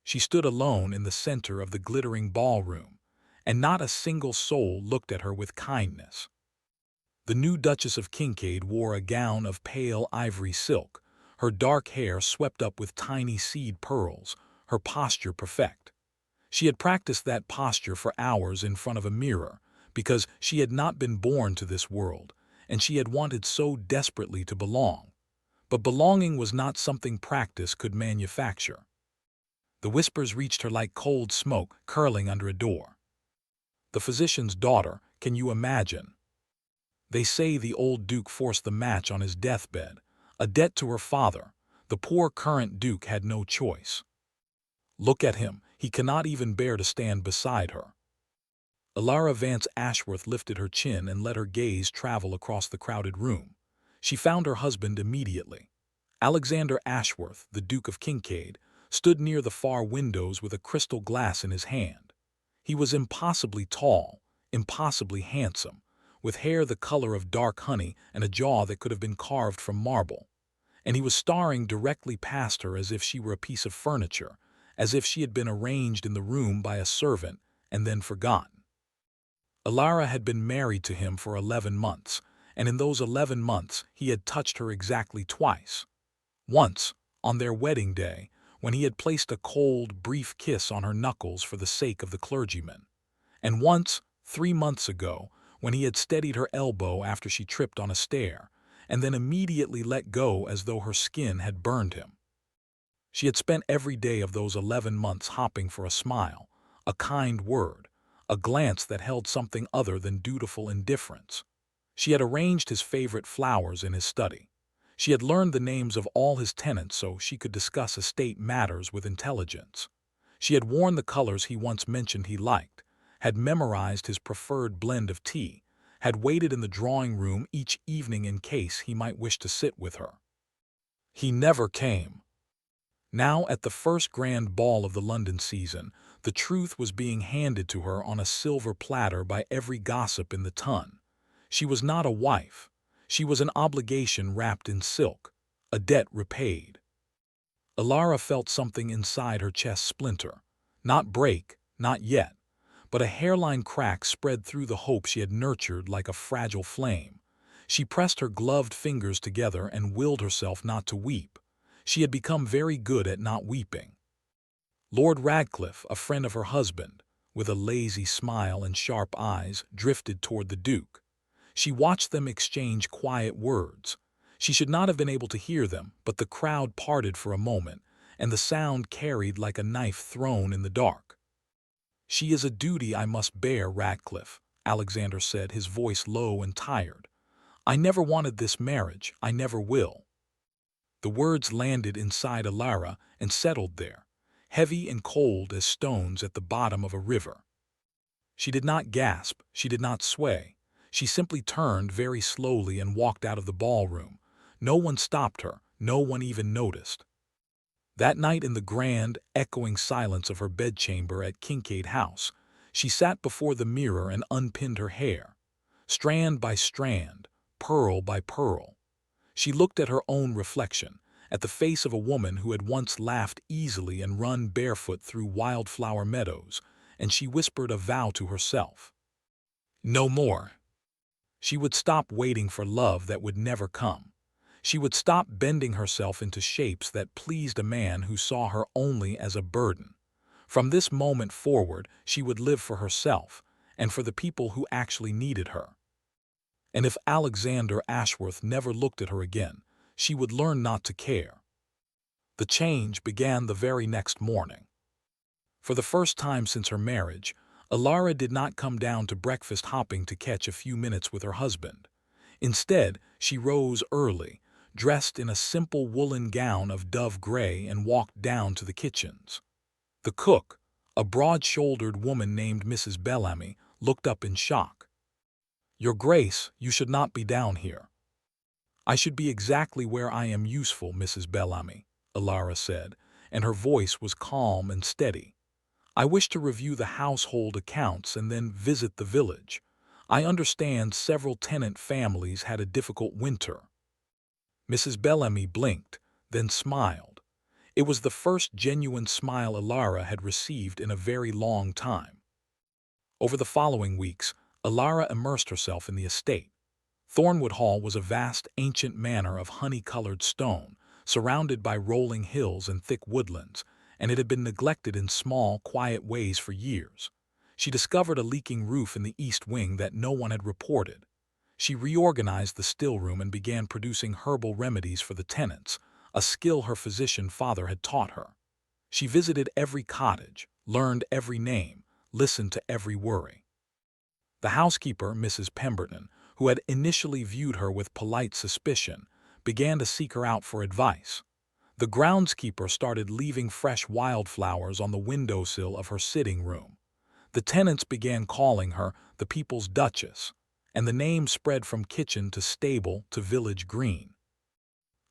She stood alone in the center of the glittering ballroom, and not a single soul looked at her with kindness. The new Duchess of Kincaid wore a gown of pale ivory silk, her dark hair swept up with tiny seed pearls, her posture perfect. She had practiced that posture for hours in front of a mirror, because she had not been born to this world, and she had wanted so desperately to belong. But belonging was not something practice could manufacture. The whispers reached her like cold smoke curling under a door. The physician's daughter, can you imagine? They say the old duke forced the match on his deathbed, a debt to her father. The poor current duke had no choice. Look at him, he cannot even bear to stand beside her. Alara Vance Ashworth lifted her chin and let her gaze travel across the crowded room. She found her husband immediately. Alexander Ashworth, the Duke of Kincaid, stood near the far windows with a crystal glass in his hand. He was impossibly tall, impossibly handsome, with hair the color of dark honey and a jaw that could have been carved from marble. And he was staring directly past her as if she were a piece of furniture, as if she had been arranged in the room by a servant and then forgotten. Alara had been married to him for 11 months, and in those 11 months he had touched her exactly twice. Once, on their wedding day, when he had placed a cold, brief kiss on her knuckles for the sake of the clergyman. And once, 3 months ago, when he had steadied her elbow after she tripped on a stair, and then immediately let go as though her skin had burned him. She had spent every day of those 11 months hopping for a smile, a kind word, a glance that held something other than dutiful indifference. She had arranged his favorite flowers in his study. She had learned the names of all his tenants so she could discuss estate matters with intelligence. She had worn the colors he once mentioned he liked, had memorized his preferred blend of tea, had waited in the drawing room each evening in case he might wish to sit with her. He never came. Now, at the first grand ball of the London season, the truth was being handed to her on a silver platter by every gossip in the ton. She was not a wife. She was an obligation wrapped in silk, a debt repaid. Alara felt something inside her chest splinter. Not break, not yet, but a hairline crack spread through the hope she had nurtured like a fragile flame. She pressed her gloved fingers together and willed herself not to weep. She had become very good at not weeping. Lord Radcliffe, a friend of her husband, with a lazy smile and sharp eyes, drifted toward the Duke. She watched them exchange quiet words. She should not have been able to hear them, but the crowd parted for a moment, and the sound carried like a knife thrown in the dark. "She is a duty I must bear, Radcliffe," Alexander said, his voice low and tired. "I never wanted this marriage, I never will." The words landed inside Alara and settled there, heavy and cold as stones at the bottom of a river. She did not gasp, she did not sway. She simply turned very slowly and walked out of the ballroom. No one stopped her, no one even noticed. That night in the grand, echoing silence of her bedchamber at Kincaid House, she sat before the mirror and unpinned her hair, strand by strand, pearl by pearl. She looked at her own reflection, at the face of a woman who had once laughed easily and run barefoot through wildflower meadows, and she whispered a vow to herself. No more. She would stop waiting for love that would never come. She would stop bending herself into shapes that pleased a man who saw her only as a burden. From this moment forward, she would live for herself, and for the people who actually needed her. And if Alexander Ashworth never looked at her again, she would learn not to care. The change began the very next morning. For the first time since her marriage, Alara did not come down to breakfast hopping to catch a few minutes with her husband. Instead, she rose early, dressed in a simple woolen gown of dove gray, and walked down to the kitchens. The cook, a broad-shouldered woman named Mrs. Bellamy, looked up in shock. "Your Grace, you should not be down here." "I should be exactly where I am useful, Mrs. Bellamy," Alara said, and her voice was calm and steady. "I wish to review the household accounts and then visit the village. I understand several tenant families had a difficult winter." Mrs. Bellamy blinked, then smiled. It was the first genuine smile Alara had received in a very long time. Over the following weeks, Alara immersed herself in the estate. Thornwood Hall was a vast, ancient manor of honey-colored stone, surrounded by rolling hills and thick woodlands, and it had been neglected in small, quiet ways for years. She discovered a leaking roof in the east wing that no one had reported. She reorganized the still room and began producing herbal remedies for the tenants, a skill her physician father had taught her. She visited every cottage, learned every name, listened to every worry. The housekeeper, Mrs. Pemberton, who had initially viewed her with polite suspicion, began to seek her out for advice. The groundskeeper started leaving fresh wildflowers on the windowsill of her sitting room. The tenants began calling her the People's Duchess, and the name spread from kitchen to stable to village green.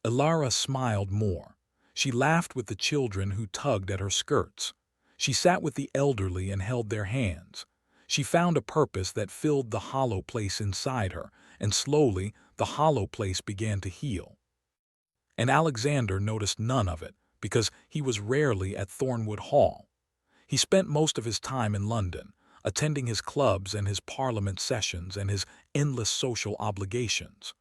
Alara smiled more. She laughed with the children who tugged at her skirts. She sat with the elderly and held their hands. She found a purpose that filled the hollow place inside her, and slowly the hollow place began to heal. And Alexander noticed none of it, because he was rarely at Thornwood Hall. He spent most of his time in London, attending his clubs and his parliament sessions and his endless social obligations.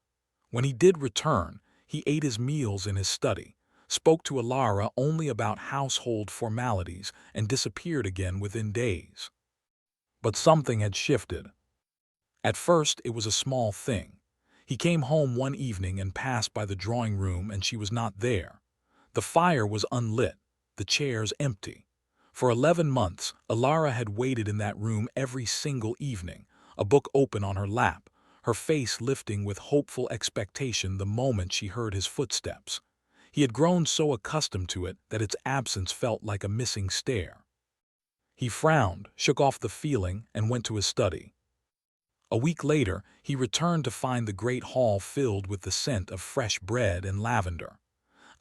When he did return, he ate his meals in his study, spoke to Alara only about household formalities, and disappeared again within days. But something had shifted. At first, it was a small thing. He came home one evening and passed by the drawing room, and she was not there. The fire was unlit, the chairs empty. For 11 months, Alara had waited in that room every single evening, a book open on her lap, her face lifting with hopeful expectation the moment she heard his footsteps. He had grown so accustomed to it that its absence felt like a missing stare. He frowned, shook off the feeling, and went to his study. A week later, he returned to find the great hall filled with the scent of fresh bread and lavender.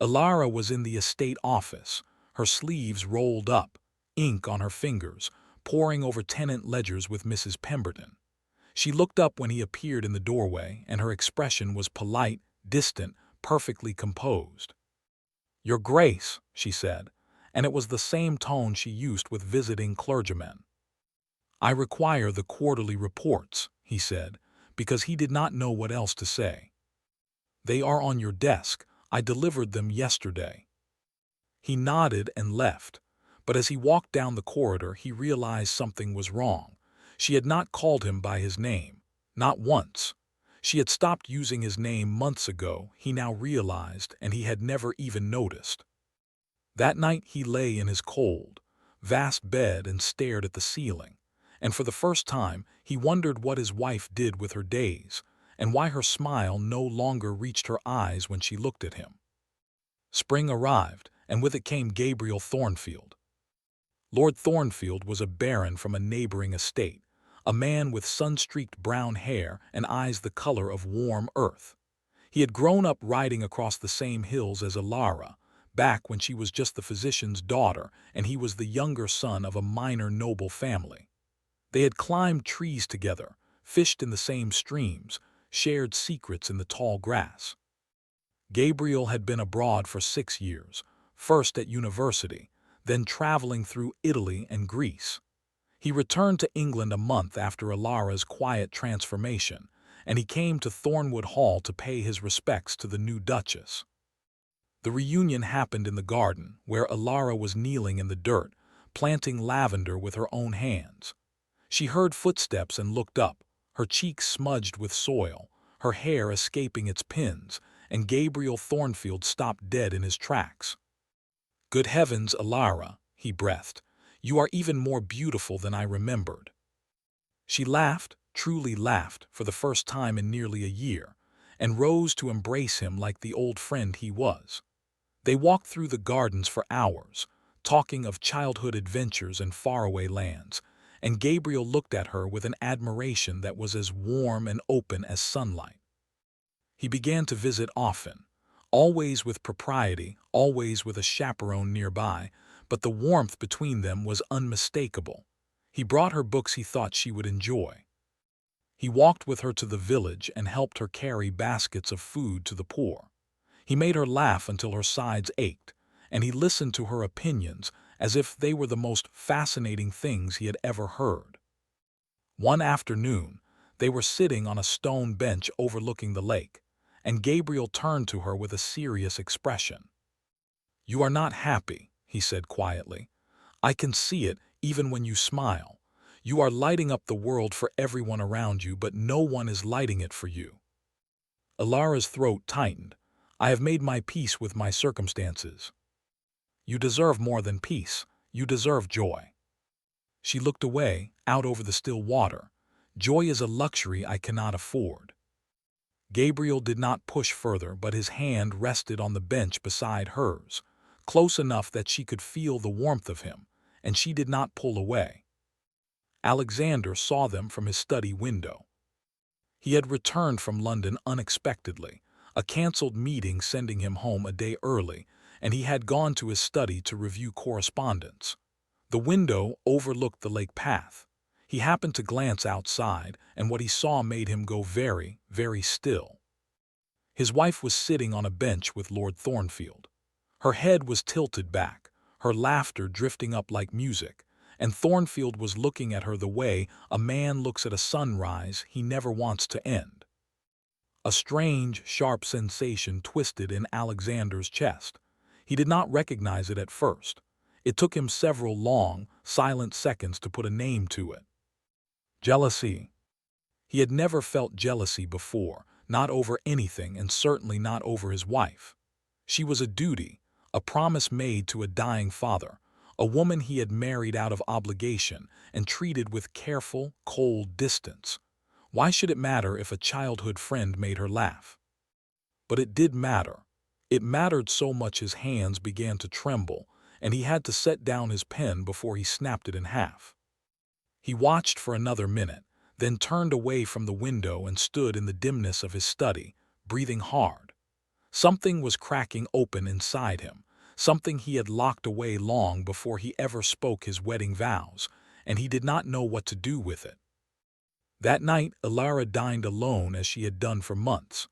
Alara was in the estate office, her sleeves rolled up, ink on her fingers, poring over tenant ledgers with Mrs. Pemberton. She looked up when he appeared in the doorway, and her expression was polite, distant, perfectly composed. "Your Grace," she said, and it was the same tone she used with visiting clergymen. "I require the quarterly reports," he said, because he did not know what else to say. "They are on your desk. I delivered them yesterday." He nodded and left, but as he walked down the corridor, he realized something was wrong. She had not called him by his name, not once. She had stopped using his name months ago, he now realized, and he had never even noticed. That night he lay in his cold, vast bed and stared at the ceiling, and for the first time he wondered what his wife did with her days, and why her smile no longer reached her eyes when she looked at him. Spring arrived, and with it came Gabriel Thornfield. Lord Thornfield was a baron from a neighboring estate, a man with sun-streaked brown hair and eyes the color of warm earth. He had grown up riding across the same hills as Alara, back when she was just the physician's daughter and he was the younger son of a minor noble family. They had climbed trees together, fished in the same streams, shared secrets in the tall grass. Gabriel had been abroad for 6 years, first at university, then traveling through Italy and Greece. He returned to England a month after Alara's quiet transformation, and he came to Thornwood Hall to pay his respects to the new Duchess. The reunion happened in the garden, where Alara was kneeling in the dirt, planting lavender with her own hands. She heard footsteps and looked up, her cheeks smudged with soil, her hair escaping its pins, and Gabriel Thornfield stopped dead in his tracks. "Good heavens, Alara," he breathed, "you are even more beautiful than I remembered." She laughed, truly laughed, for the first time in nearly a year, and rose to embrace him like the old friend he was. They walked through the gardens for hours, talking of childhood adventures and faraway lands, and Gabriel looked at her with an admiration that was as warm and open as sunlight. He began to visit often, always with propriety, always with a chaperone nearby, but the warmth between them was unmistakable. He brought her books he thought she would enjoy. He walked with her to the village and helped her carry baskets of food to the poor. He made her laugh until her sides ached, and he listened to her opinions as if they were the most fascinating things he had ever heard. One afternoon, they were sitting on a stone bench overlooking the lake, and Gabriel turned to her with a serious expression. "You are not happy," he said quietly. "I can see it even when you smile. You are lighting up the world for everyone around you, but no one is lighting it for you." Ilara's throat tightened. "I have made my peace with my circumstances." "You deserve more than peace. You deserve joy." She looked away, out over the still water. "Joy is a luxury I cannot afford." Gabriel did not push further, but his hand rested on the bench beside hers, close enough that she could feel the warmth of him, and she did not pull away. Alexander saw them from his study window. He had returned from London unexpectedly, a cancelled meeting sending him home a day early, and he had gone to his study to review correspondence. The window overlooked the lake path. He happened to glance outside, and what he saw made him go very, very still. His wife was sitting on a bench with Lord Thornfield. Her head was tilted back, her laughter drifting up like music, and Thornfield was looking at her the way a man looks at a sunrise he never wants to end. A strange, sharp sensation twisted in Alexander's chest. He did not recognize it at first. It took him several long, silent seconds to put a name to it. Jealousy. He had never felt jealousy before, not over anything and certainly not over his wife. She was a duty, a promise made to a dying father, a woman he had married out of obligation and treated with careful, cold distance. Why should it matter if a childhood friend made her laugh? But it did matter. It mattered so much his hands began to tremble, and he had to set down his pen before he snapped it in half. He watched for another minute, then turned away from the window and stood in the dimness of his study, breathing hard. Something was cracking open inside him, something he had locked away long before he ever spoke his wedding vows, and he did not know what to do with it. That night, Ilara dined alone as she had done for months.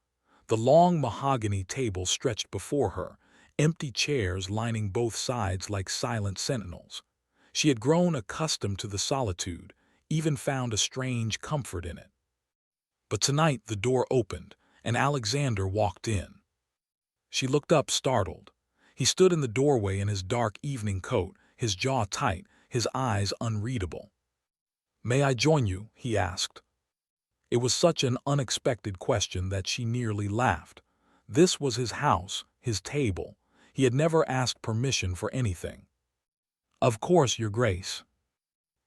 The long mahogany table stretched before her, empty chairs lining both sides like silent sentinels. She had grown accustomed to the solitude, even found a strange comfort in it. But tonight the door opened, and Alexander walked in. She looked up, startled. He stood in the doorway in his dark evening coat, his jaw tight, his eyes unreadable. "May I join you?" he asked. It was such an unexpected question that she nearly laughed. This was his house, his table. He had never asked permission for anything. "Of course, Your Grace."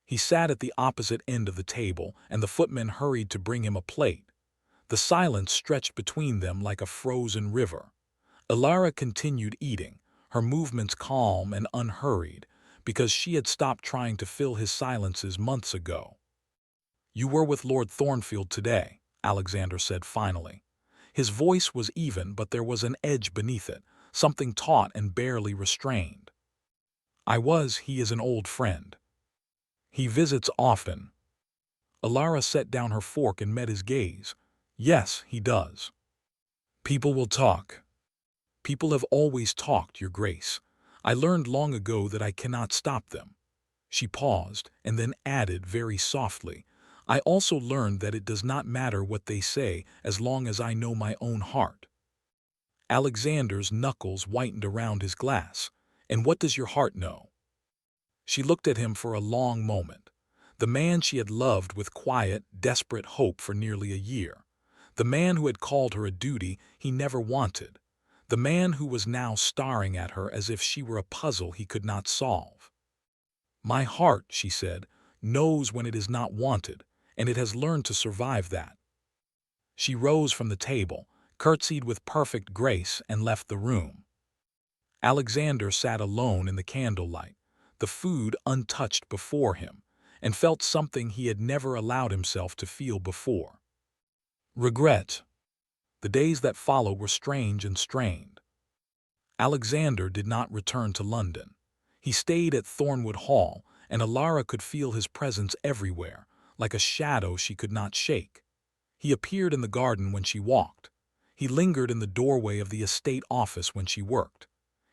He sat at the opposite end of the table, and the footman hurried to bring him a plate. The silence stretched between them like a frozen river. Ilara continued eating, her movements calm and unhurried, because she had stopped trying to fill his silences months ago. "You were with Lord Thornfield today," Alexander said finally. His voice was even, but there was an edge beneath it, something taut and barely restrained. "I was. He is an old friend. He visits often." Ilara set down her fork and met his gaze. "Yes, he does. People will talk. People have always talked, Your Grace. I learned long ago that I cannot stop them." She paused, and then added very softly, "I also learned that it does not matter what they say as long as I know my own heart." Alexander's knuckles whitened around his glass. "And what does your heart know?" She looked at him for a long moment. The man she had loved with quiet, desperate hope for nearly a year. The man who had called her a duty he never wanted. The man who was now staring at her as if she were a puzzle he could not solve. "My heart," she said, "knows when it is not wanted, and it has learned to survive that." She rose from the table, curtsied with perfect grace, and left the room. Alexander sat alone in the candlelight, the food untouched before him, and felt something he had never allowed himself to feel before. Regret. The days that followed were strange and strained. Alexander did not return to London. He stayed at Thornwood Hall, and Ilara could feel his presence everywhere, like a shadow she could not shake. He appeared in the garden when she walked. He lingered in the doorway of the estate office when she worked.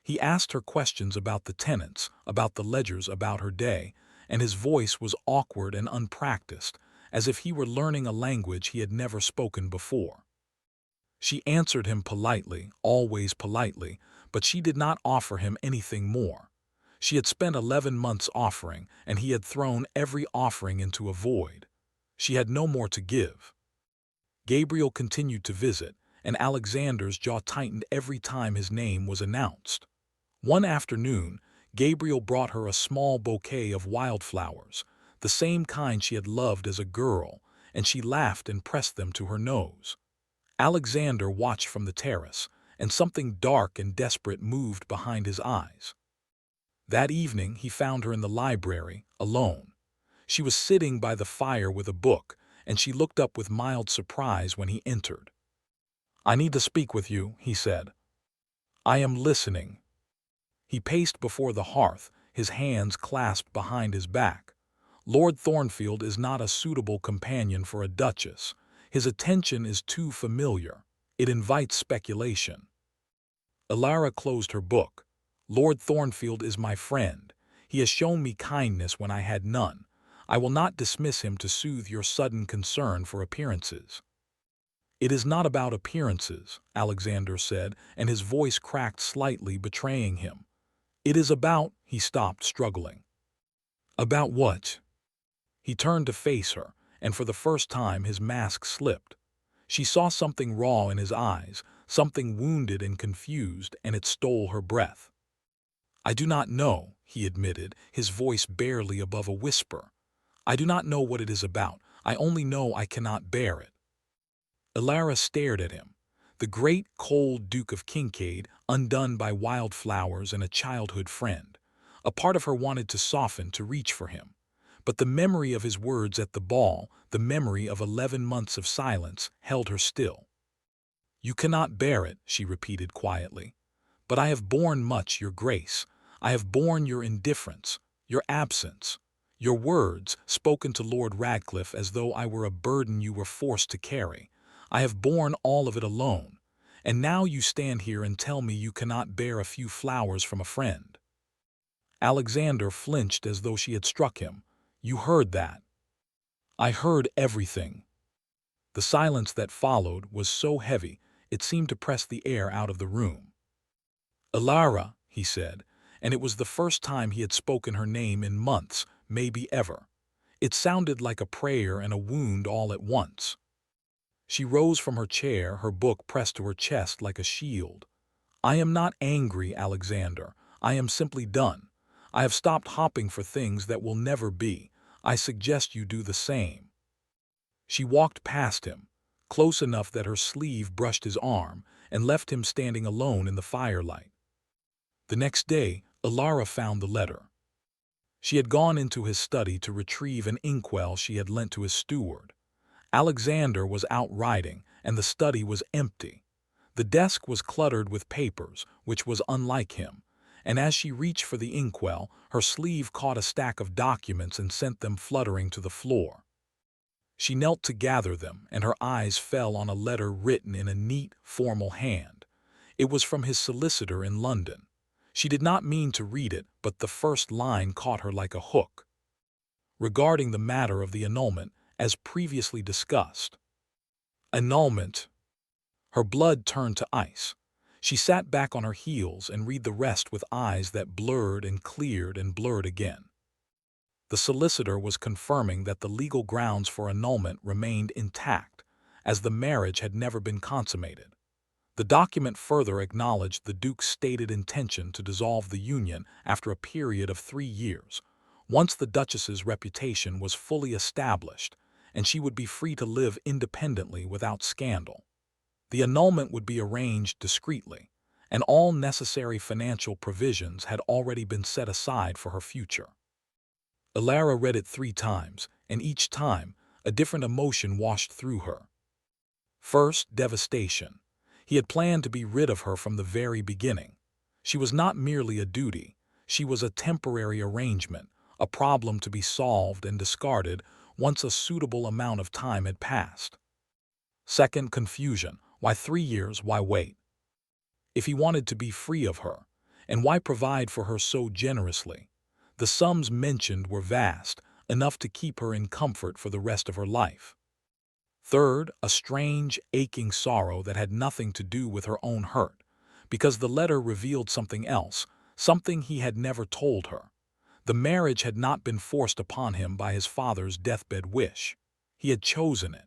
He asked her questions about the tenants, about the ledgers, about her day, and his voice was awkward and unpracticed, as if he were learning a language he had never spoken before. She answered him politely, always politely, but she did not offer him anything more. She had spent 11 months offering, and he had thrown every offering into a void. She had no more to give. Gabriel continued to visit, and Alexander's jaw tightened every time his name was announced. One afternoon, Gabriel brought her a small bouquet of wildflowers, the same kind she had loved as a girl, and she laughed and pressed them to her nose. Alexander watched from the terrace, and something dark and desperate moved behind his eyes. That evening he found her in the library, alone. She was sitting by the fire with a book, and she looked up with mild surprise when he entered. "I need to speak with you," he said. "I am listening." He paced before the hearth, his hands clasped behind his back. "Lord Thornfield is not a suitable companion for a duchess. His attention is too familiar. It invites speculation." Elara closed her book. "Lord Thornfield is my friend. He has shown me kindness when I had none. I will not dismiss him to soothe your sudden concern for appearances." "It is not about appearances," Alexander said, and his voice cracked slightly, betraying him. "It is about—" He stopped, struggling. "About what?" He turned to face her, and for the first time his mask slipped. She saw something raw in his eyes, something wounded and confused, and it stole her breath. "I do not know," he admitted, his voice barely above a whisper. "I do not know what it is about. I only know I cannot bear it." Elara stared at him. The great, cold Duke of Kincaid, undone by wildflowers and a childhood friend. A part of her wanted to soften, to reach for him. But the memory of his words at the ball, the memory of 11 months of silence, held her still. "You cannot bear it," she repeated quietly. "But I have borne much, your grace. I have borne your indifference, your absence, your words, spoken to Lord Radcliffe as though I were a burden you were forced to carry. I have borne all of it alone. And now you stand here and tell me you cannot bear a few flowers from a friend." Alexander flinched as though she had struck him. "You heard that?" "I heard everything." The silence that followed was so heavy it seemed to press the air out of the room. "Elara," he said, and it was the first time he had spoken her name in months, maybe ever. It sounded like a prayer and a wound all at once. She rose from her chair, her book pressed to her chest like a shield. "I am not angry, Alexander. I am simply done. I have stopped hopping for things that will never be. I suggest you do the same." She walked past him, close enough that her sleeve brushed his arm, and left him standing alone in the firelight. The next day, Elara found the letter. She had gone into his study to retrieve an inkwell she had lent to his steward. Alexander was out riding, and the study was empty. The desk was cluttered with papers, which was unlike him, and as she reached for the inkwell, her sleeve caught a stack of documents and sent them fluttering to the floor. She knelt to gather them, and her eyes fell on a letter written in a neat, formal hand. It was from his solicitor in London. She did not mean to read it, but the first line caught her like a hook. "Regarding the matter of the annulment, as previously discussed." Annulment. Her blood turned to ice. She sat back on her heels and read the rest with eyes that blurred and cleared and blurred again. The solicitor was confirming that the legal grounds for annulment remained intact, as the marriage had never been consummated. The document further acknowledged the Duke's stated intention to dissolve the union after a period of 3 years, once the Duchess's reputation was fully established, and she would be free to live independently without scandal. The annulment would be arranged discreetly, and all necessary financial provisions had already been set aside for her future. Elara read it 3 times, and each time, a different emotion washed through her. First, devastation. He had planned to be rid of her from the very beginning. She was not merely a duty, she was a temporary arrangement, a problem to be solved and discarded once a suitable amount of time had passed. Second, confusion. Why 3 years? Why wait? If he wanted to be free of her, And why provide for her so generously? The sums mentioned were vast, enough to keep her in comfort for the rest of her life. Third, a strange, aching sorrow that had nothing to do with her own hurt, because the letter revealed something else, something he had never told her. The marriage had not been forced upon him by his father's deathbed wish. He had chosen it.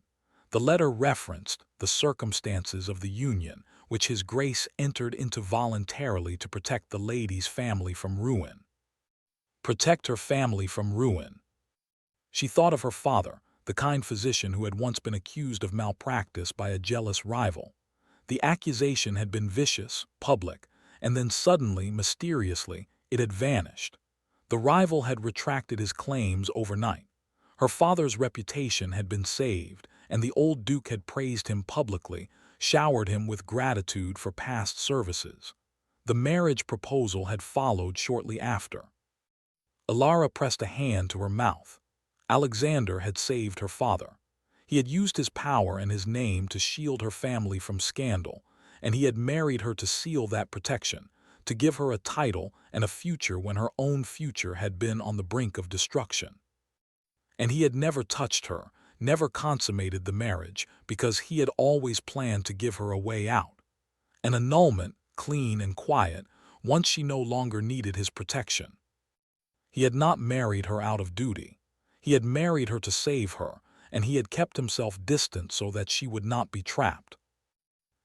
The letter referenced the circumstances of the union, which His Grace entered into voluntarily to protect the lady's family from ruin. Protect her family from ruin. She thought of her father, the kind physician who had once been accused of malpractice by a jealous rival. The accusation had been vicious, public, and then suddenly, mysteriously, it had vanished. The rival had retracted his claims overnight. Her father's reputation had been saved, and the old duke had praised him publicly, showered him with gratitude for past services. The marriage proposal had followed shortly after. Alara pressed a hand to her mouth. Alexander had saved her father. He had used his power and his name to shield her family from scandal, and he had married her to seal that protection, to give her a title and a future when her own future had been on the brink of destruction. And he had never touched her, never consummated the marriage, because he had always planned to give her a way out. An annulment, clean and quiet, once she no longer needed his protection. He had not married her out of duty. He had married her to save her, and he had kept himself distant so that she would not be trapped.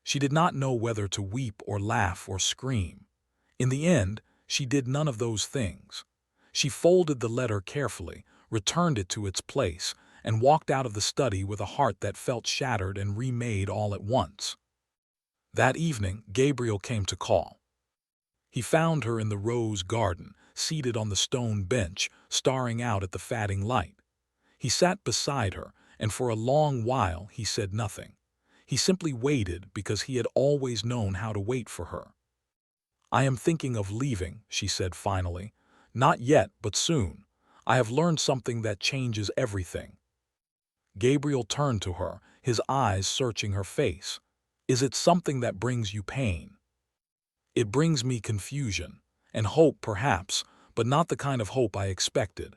She did not know whether to weep or laugh or scream. In the end, she did none of those things. She folded the letter carefully, returned it to its place, and walked out of the study with a heart that felt shattered and remade all at once. That evening, Gabriel came to call. He found her in the rose garden, seated on the stone bench, staring out at the fading light. He sat beside her, and for a long while he said nothing. He simply waited because he had always known how to wait for her. "I am thinking of leaving," she said finally. "Not yet, but soon. I have learned something that changes everything." Gabriel turned to her, his eyes searching her face. "Is it something that brings you pain?" "It brings me confusion, and hope perhaps, but not the kind of hope I expected."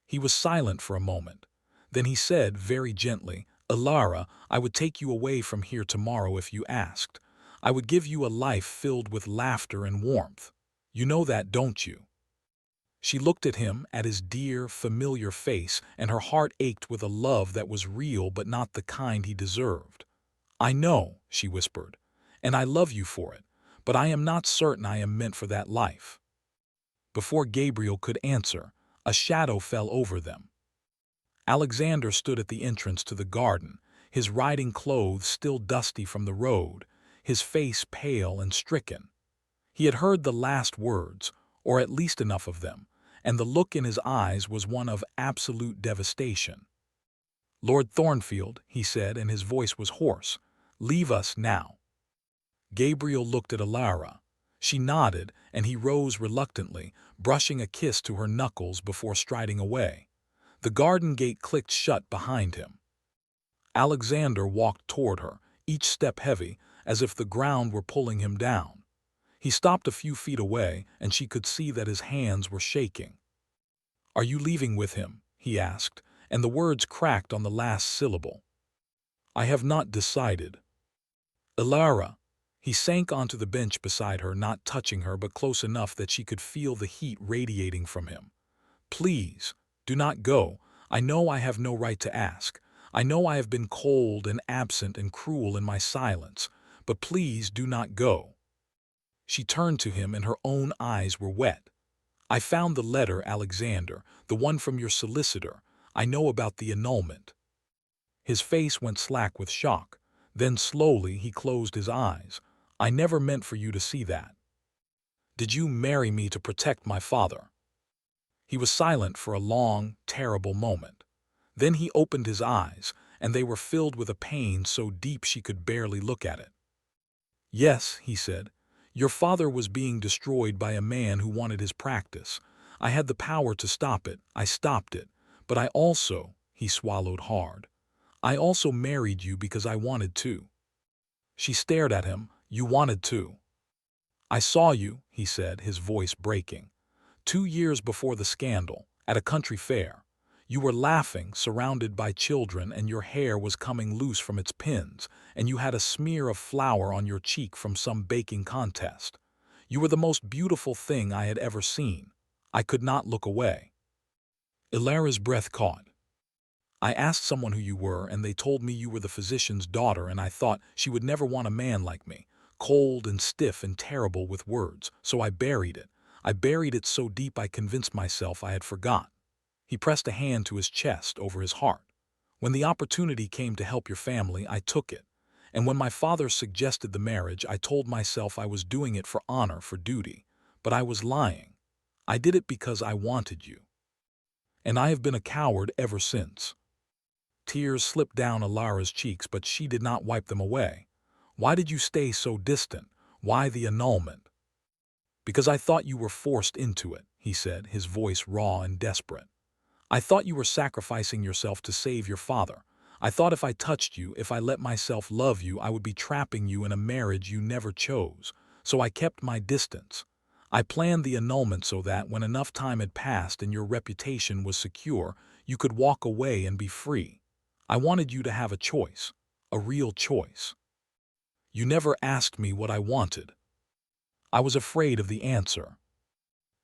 He was silent for a moment. Then he said very gently, "Alara, I would take you away from here tomorrow if you asked. I would give you a life filled with laughter and warmth. You know that, don't you?" She looked at him, at his dear, familiar face, and her heart ached with a love that was real but not the kind he deserved. "I know," she whispered, "and I love you for it, but I am not certain I am meant for that life." Before Gabriel could answer, a shadow fell over them. Alexander stood at the entrance to the garden, his riding clothes still dusty from the road, his face pale and stricken. He had heard the last words, or at least enough of them, and the look in his eyes was one of absolute devastation. "Lord Thornfield," he said, and his voice was hoarse, "leave us now." Gabriel looked at Alara. She nodded, and he rose reluctantly, brushing a kiss to her knuckles before striding away. The garden gate clicked shut behind him. Alexander walked toward her, each step heavy, as if the ground were pulling him down. He stopped a few feet away, and she could see that his hands were shaking. "Are you leaving with him?" he asked, and the words cracked on the last syllable. "I have not decided." "Alara." He sank onto the bench beside her, not touching her but close enough that she could feel the heat radiating from him. "Please, do not go. I know I have no right to ask. I know I have been cold and absent and cruel in my silence, but please do not go." She turned to him and her own eyes were wet. "I found the letter, Alexander, the one from your solicitor. I know about the annulment." His face went slack with shock. Then slowly he closed his eyes. "I never meant for you to see that." "Did you marry me to protect my father?" He was silent for a long, terrible moment. Then he opened his eyes, and they were filled with a pain so deep she could barely look at it. "Yes," he said, "your father was being destroyed by a man who wanted his practice. I had the power to stop it. I stopped it. But I also," he swallowed hard, "I also married you because I wanted to." She stared at him. "You wanted to?" "I saw you," he said, his voice breaking. "2 years before the scandal, at a country fair. You were laughing, surrounded by children, and your hair was coming loose from its pins, and you had a smear of flour on your cheek from some baking contest. You were the most beautiful thing I had ever seen. I could not look away." Ilara's breath caught. "I asked someone who you were, and they told me you were the physician's daughter, and I thought she would never want a man like me, cold and stiff and terrible with words, so I buried it. I buried it so deep I convinced myself I had forgot." He pressed a hand to his chest over his heart. "When the opportunity came to help your family, I took it. And when my father suggested the marriage, I told myself I was doing it for honor, for duty. But I was lying. I did it because I wanted you. And I have been a coward ever since." Tears slipped down Ilara's cheeks, but she did not wipe them away. "Why did you stay so distant? Why the annulment?" "Because I thought you were forced into it," he said, his voice raw and desperate. "I thought you were sacrificing yourself to save your father. I thought if I touched you, if I let myself love you, I would be trapping you in a marriage you never chose. So I kept my distance. I planned the annulment so that when enough time had passed and your reputation was secure, you could walk away and be free. I wanted you to have a choice, a real choice. You never asked me what I wanted. I was afraid of the answer."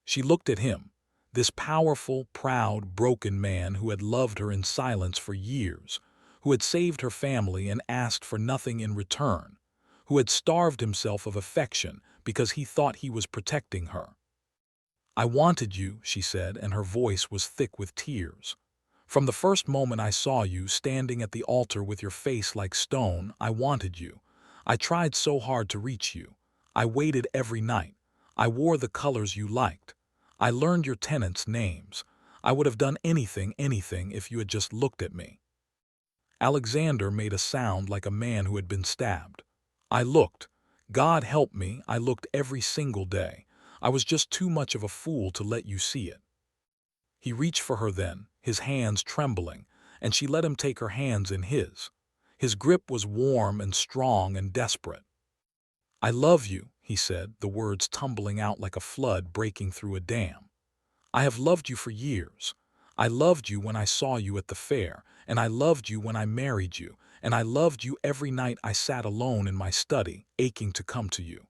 She looked at him, this powerful, proud, broken man who had loved her in silence for years, who had saved her family and asked for nothing in return, who had starved himself of affection because he thought he was protecting her. "I wanted you," she said, and her voice was thick with tears. "From the first moment I saw you standing at the altar with your face like stone, I wanted you. I tried so hard to reach you. I waited every night. I wore the colors you liked. I learned your tenants' names. I would have done anything, if you had just looked at me." Alexander made a sound like a man who had been stabbed. "I looked. God help me, I looked every single day. I was just too much of a fool to let you see it." He reached for her then, his hands trembling, and she let him take her hands in his. His grip was warm and strong and desperate. "I love you," he said, the words tumbling out like a flood breaking through a dam. "I have loved you for years. I loved you when I saw you at the fair, and I loved you when I married you, and I loved you every night I sat alone in my study, aching to come to you.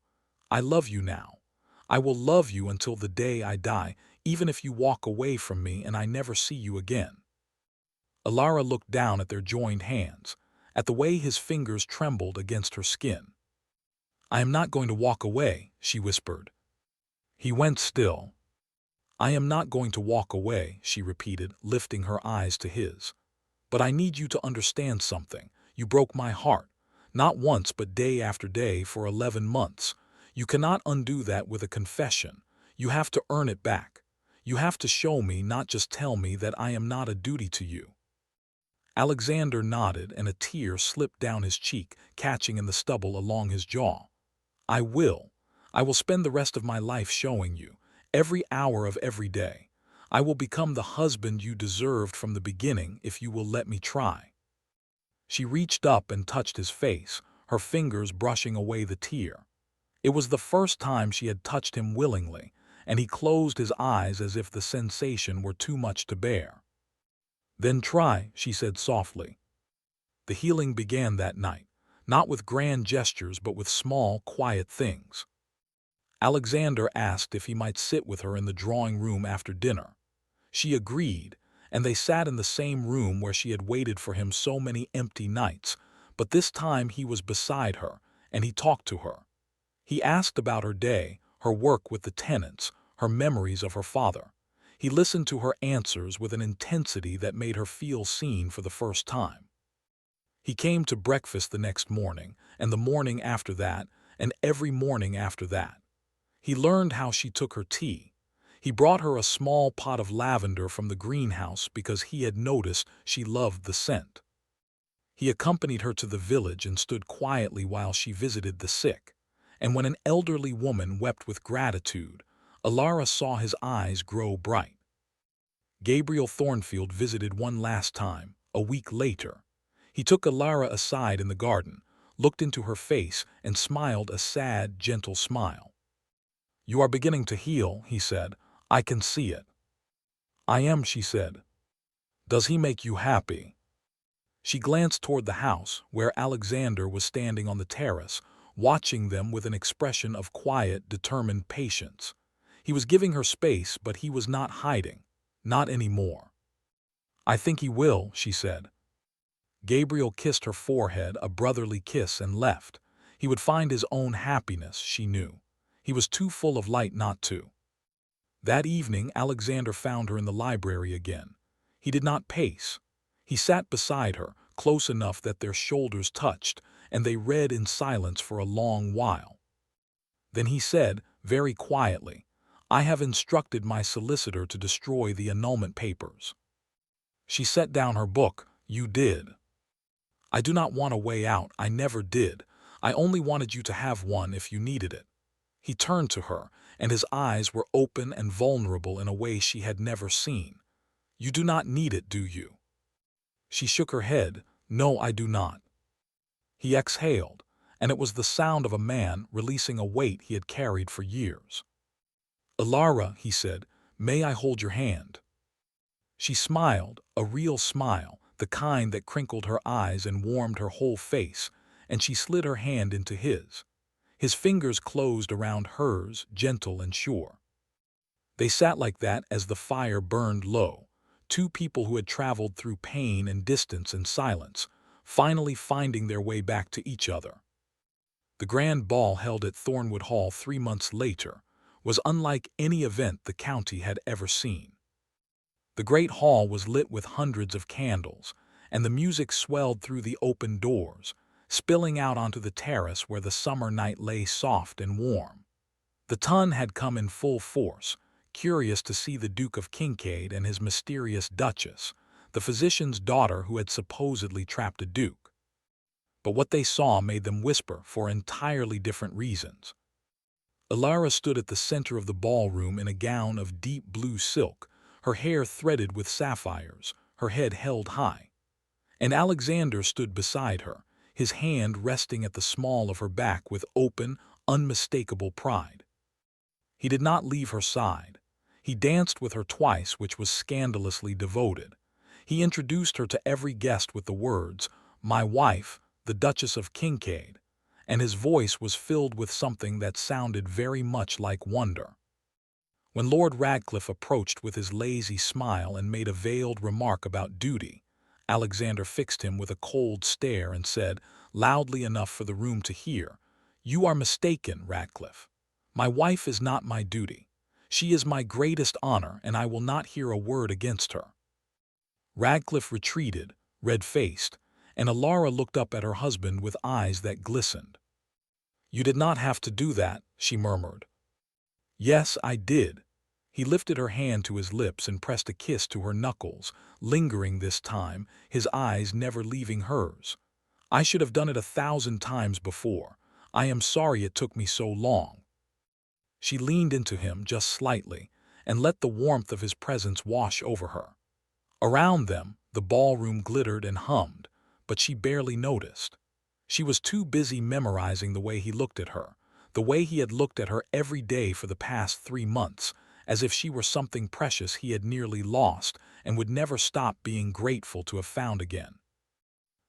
I love you now. I will love you until the day I die, even if you walk away from me and I never see you again." Ilara looked down at their joined hands, at the way his fingers trembled against her skin. "I am not going to walk away," she whispered. He went still. "I am not going to walk away," she repeated, lifting her eyes to his. "But I need you to understand something. You broke my heart, not once but day after day for 11 months. You cannot undo that with a confession. You have to earn it back. You have to show me, not just tell me, that I am not a duty to you." Alexander nodded, and a tear slipped down his cheek, catching in the stubble along his jaw. "I will. I will spend the rest of my life showing you, every hour of every day. I will become the husband you deserved from the beginning if you will let me try." She reached up and touched his face, her fingers brushing away the tear. It was the first time she had touched him willingly, and he closed his eyes as if the sensation were too much to bear. "Then try," she said softly. The healing began that night, not with grand gestures but with small, quiet things. Alexander asked if he might sit with her in the drawing room after dinner. She agreed, and they sat in the same room where she had waited for him so many empty nights, but this time he was beside her, and he talked to her. He asked about her day, her work with the tenants, her memories of her father. He listened to her answers with an intensity that made her feel seen for the first time. He came to breakfast the next morning, and the morning after that, and every morning after that. He learned how she took her tea. He brought her a small pot of lavender from the greenhouse because he had noticed she loved the scent. He accompanied her to the village and stood quietly while she visited the sick. And when an elderly woman wept with gratitude, Ilara saw his eyes grow bright. Gabriel Thornfield visited one last time, a week later. He took Ilara aside in the garden, looked into her face, and smiled a sad, gentle smile. "You are beginning to heal," he said. "I can see it." "I am," she said. "Does he make you happy?" She glanced toward the house, where Alexander was standing on the terrace, watching them with an expression of quiet, determined patience. He was giving her space, but he was not hiding. Not anymore. "I think he will," she said. Gabriel kissed her forehead, a brotherly kiss, and left. He would find his own happiness, she knew. He was too full of light not to. That evening, Alexander found her in the library again. He did not pace. He sat beside her, close enough that their shoulders touched, and they read in silence for a long while. Then he said, very quietly, "I have instructed my solicitor to destroy the annulment papers." She set down her book. "You did." "I do not want a way out. I never did. I only wanted you to have one if you needed it." He turned to her, and his eyes were open and vulnerable in a way she had never seen. "You do not need it, do you?" She shook her head. "No, I do not." He exhaled, and it was the sound of a man releasing a weight he had carried for years. "Ilara," he said, "may I hold your hand?" She smiled, a real smile, the kind that crinkled her eyes and warmed her whole face, and she slid her hand into his. His fingers closed around hers, gentle and sure. They sat like that as the fire burned low, two people who had traveled through pain and distance and silence, finally finding their way back to each other. The grand ball held at Thornwood Hall 3 months later was unlike any event the county had ever seen. The great hall was lit with hundreds of candles, and the music swelled through the open doors, spilling out onto the terrace where the summer night lay soft and warm. The ton had come in full force, curious to see the Duke of Kincaid and his mysterious Duchess, the physician's daughter who had supposedly trapped a duke. But what they saw made them whisper for entirely different reasons. Ilara stood at the center of the ballroom in a gown of deep blue silk, her hair threaded with sapphires, her head held high. And Alexander stood beside her, his hand resting at the small of her back with open, unmistakable pride. He did not leave her side. He danced with her twice, which was scandalously devoted. He introduced her to every guest with the words, "My wife, the Duchess of Kincaid," and his voice was filled with something that sounded very much like wonder. When Lord Radcliffe approached with his lazy smile and made a veiled remark about duty, Alexander fixed him with a cold stare and said, loudly enough for the room to hear, "You are mistaken, Radcliffe. My wife is not my duty. She is my greatest honor, and I will not hear a word against her." Radcliffe retreated, red-faced, and Ilara looked up at her husband with eyes that glistened. "You did not have to do that," she murmured. "Yes, I did." He lifted her hand to his lips and pressed a kiss to her knuckles, lingering this time, his eyes never leaving hers. "I should have done it 1,000 times before. I am sorry it took me so long." She leaned into him just slightly and let the warmth of his presence wash over her. Around them, the ballroom glittered and hummed, but she barely noticed. She was too busy memorizing the way he looked at her, the way he had looked at her every day for the past 3 months, as if she were something precious he had nearly lost and would never stop being grateful to have found again.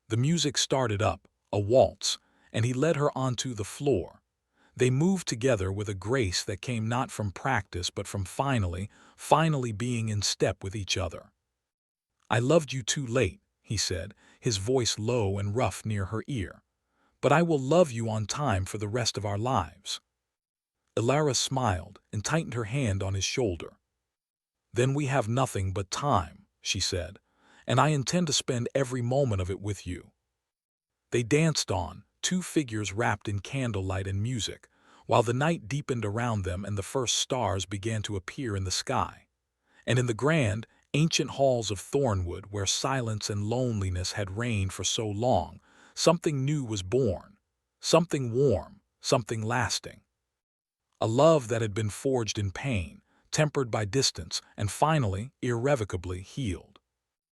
The music started up, a waltz, and he led her onto the floor. They moved together with a grace that came not from practice but from finally being in step with each other. "I loved you too late," he said, his voice low and rough near her ear. "But I will love you on time for the rest of our lives." Ilara smiled and tightened her hand on his shoulder. "Then we have nothing but time," she said, "and I intend to spend every moment of it with you." They danced on, two figures wrapped in candlelight and music, while the night deepened around them and the first stars began to appear in the sky. And in the grand, ancient halls of Thornwood, where silence and loneliness had reigned for so long, something new was born, something warm, something lasting. A love that had been forged in pain, tempered by distance, and finally, irrevocably healed.